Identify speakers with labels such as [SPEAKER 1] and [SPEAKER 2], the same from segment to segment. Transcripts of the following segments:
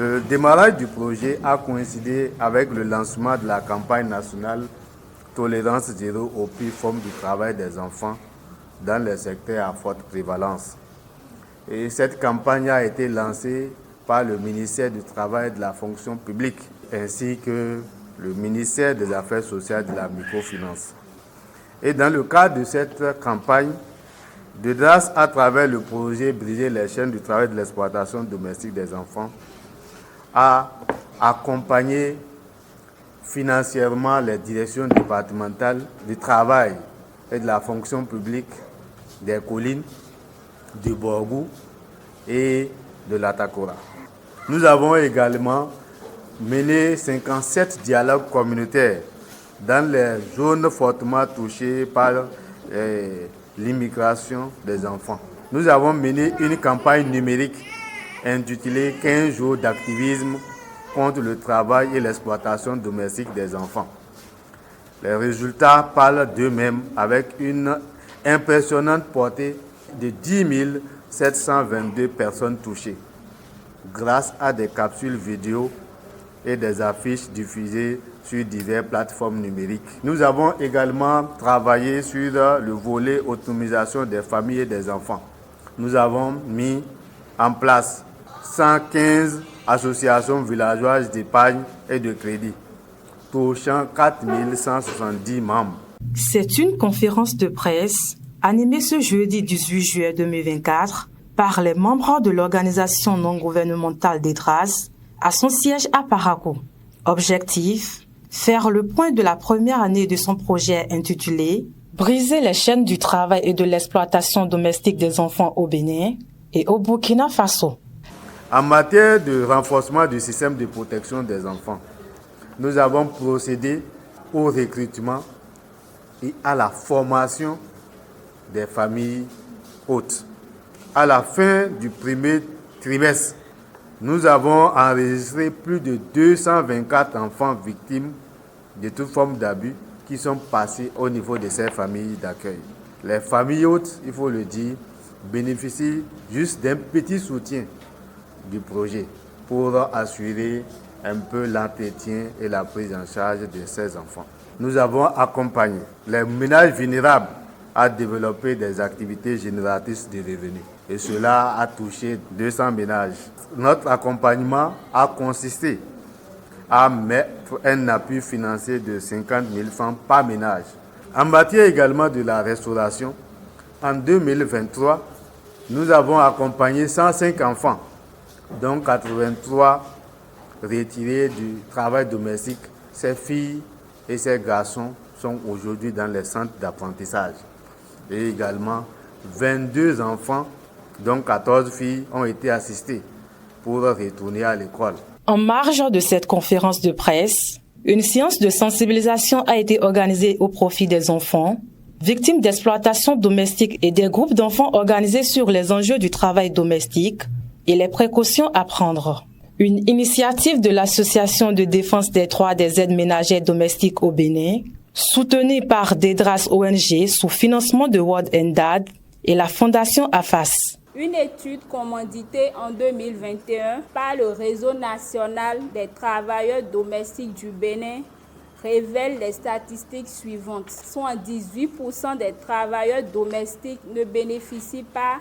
[SPEAKER 1] Le démarrage du projet a coïncidé avec le lancement de la campagne nationale Tolérance zéro aux pires formes du travail des enfants dans les secteurs à forte prévalence. Et cette campagne a été lancée par le ministère du Travail et de la Fonction publique ainsi que le ministère des Affaires sociales et de la microfinance. Et dans le cadre de cette campagne, DEDRAS, à travers le projet Briser les chaînes du travail de l'exploitation domestique des enfants, a accompagné financièrement les directions départementales du travail et de la fonction publique des collines, du Borgou et de l'Atakora. Nous avons également mené 57 dialogues communautaires dans les zones fortement touchées par l'immigration des enfants. Nous avons mené une campagne numérique intitulée 15 jours d'activisme contre le travail et l'exploitation domestique des enfants. Les résultats parlent d'eux-mêmes avec une impressionnante portée de 10 722 personnes touchées grâce à des capsules vidéo et des affiches diffusées sur diverses plateformes numériques. Nous avons également travaillé sur le volet autonomisation des familles et des enfants. Nous avons mis en place 115 associations villageoises d'épargne et de crédit, touchant 4 170 membres.
[SPEAKER 2] C'est une conférence de presse animée ce jeudi 18 juillet 2024 par les membres de l'organisation non gouvernementale DEDRAS à son siège à Parakou. Objectif, faire le point de la première année de son projet intitulé « Briser les chaînes du travail et de l'exploitation domestique des enfants au Bénin et au Burkina Faso ».
[SPEAKER 1] En matière de renforcement du système de protection des enfants, nous avons procédé au recrutement et à la formation des familles hôtes. À la fin du premier trimestre, nous avons enregistré plus de 224 enfants victimes de toute forme d'abus qui sont passés au niveau de ces familles d'accueil. Les familles hôtes, il faut le dire, bénéficient juste d'un petit soutien du projet pour assurer un peu l'entretien et la prise en charge de ces enfants. Nous avons accompagné les ménages vulnérables à développer des activités génératrices de revenus. Et cela a touché 200 ménages. Notre accompagnement a consisté à mettre un appui financier de 50 000 francs par ménage. En matière également de la restauration, en 2023, nous avons accompagné 105 enfants, dont 83 retirés du travail domestique. Ces filles et ces garçons sont aujourd'hui dans les centres d'apprentissage. Et également, 22 enfants, dont 14 filles, ont été assistés pour retourner à l'école.
[SPEAKER 2] En marge de cette conférence de presse, une séance de sensibilisation a été organisée au profit des enfants, victimes d'exploitation domestique et des groupes d'enfants organisés sur les enjeux du travail domestique et les précautions à prendre. Une initiative de l'Association de défense des droits des aides ménagères domestiques au Bénin, soutenue par DEDRAS ONG sous financement de World Dad et la Fondation AFAS.
[SPEAKER 3] Une étude commanditée en 2021 par le Réseau national des travailleurs domestiques du Bénin révèle les statistiques suivantes. 78% des travailleurs domestiques ne bénéficient pas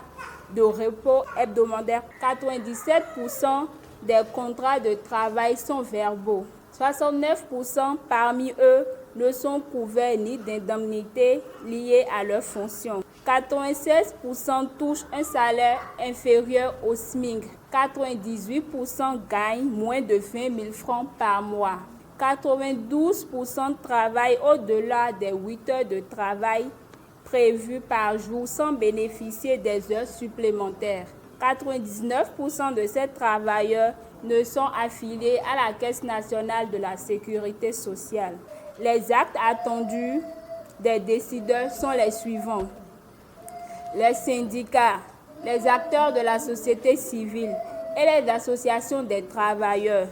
[SPEAKER 3] de repos hebdomadaire. 97% des contrats de travail sont verbaux. 69% parmi eux ne sont couverts ni d'indemnités liées à leurs fonctions. 96% touchent un salaire inférieur au SMIC. 98% gagnent moins de 20 000 francs par mois. 92% travaillent au-delà des 8 heures de travail prévues par jour sans bénéficier des heures supplémentaires. 99% de ces travailleurs ne sont affiliés à la Caisse nationale de la sécurité sociale. Les actes attendus des décideurs sont les suivants. Les syndicats, les acteurs de la société civile et les associations des travailleurs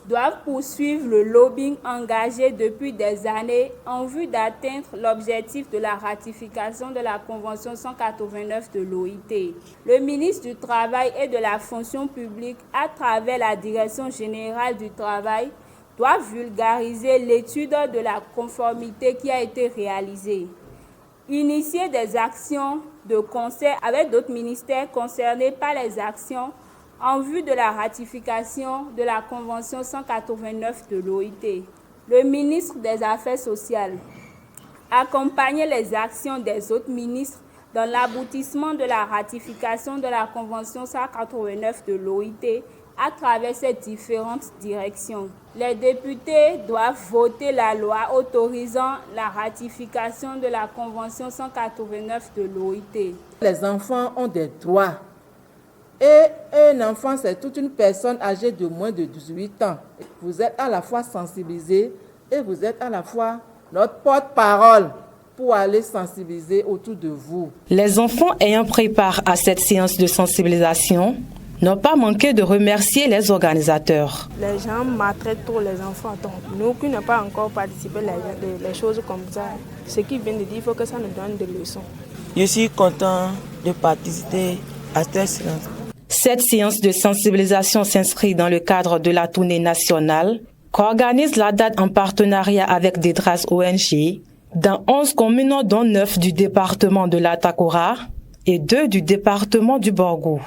[SPEAKER 3] doivent poursuivre le lobbying engagé depuis des années en vue d'atteindre l'objectif de la ratification de la Convention 189 de l'OIT. Le ministre du Travail et de la Fonction publique, à travers la Direction générale du travail, doit vulgariser l'étude de la conformité qui a été réalisée. Initier des actions de concert avec d'autres ministères concernés par les actions en vue de la ratification de la Convention 189 de l'OIT. Le ministre des Affaires sociales accompagner les actions des autres ministres dans l'aboutissement de la ratification de la Convention 189 de l'OIT à travers ces différentes directions. Les députés doivent voter la loi autorisant la ratification de la Convention 189 de l'OIT.
[SPEAKER 4] Les enfants ont des droits. Et un enfant, c'est toute une personne âgée de moins de 18 ans. Vous êtes à la fois sensibilisés et vous êtes à la fois notre porte-parole pour aller sensibiliser autour de vous.
[SPEAKER 2] Les enfants ayant pris part à cette séance de sensibilisation n'ont pas manqué de remercier les organisateurs.
[SPEAKER 5] Les gens maltraitent trop les enfants. Donc, nous qui n'avons pas encore participé à les choses comme ça, ce qu'ils viennent de dire, il faut que ça nous donne des leçons.
[SPEAKER 6] Je suis content de participer à cette séance.
[SPEAKER 2] Cette séance de sensibilisation s'inscrit dans le cadre de la tournée nationale qu'organise la DAD en partenariat avec Détras ONG dans 11 communes dont 9 du département de l'Atakora et 2 du département du Borgou.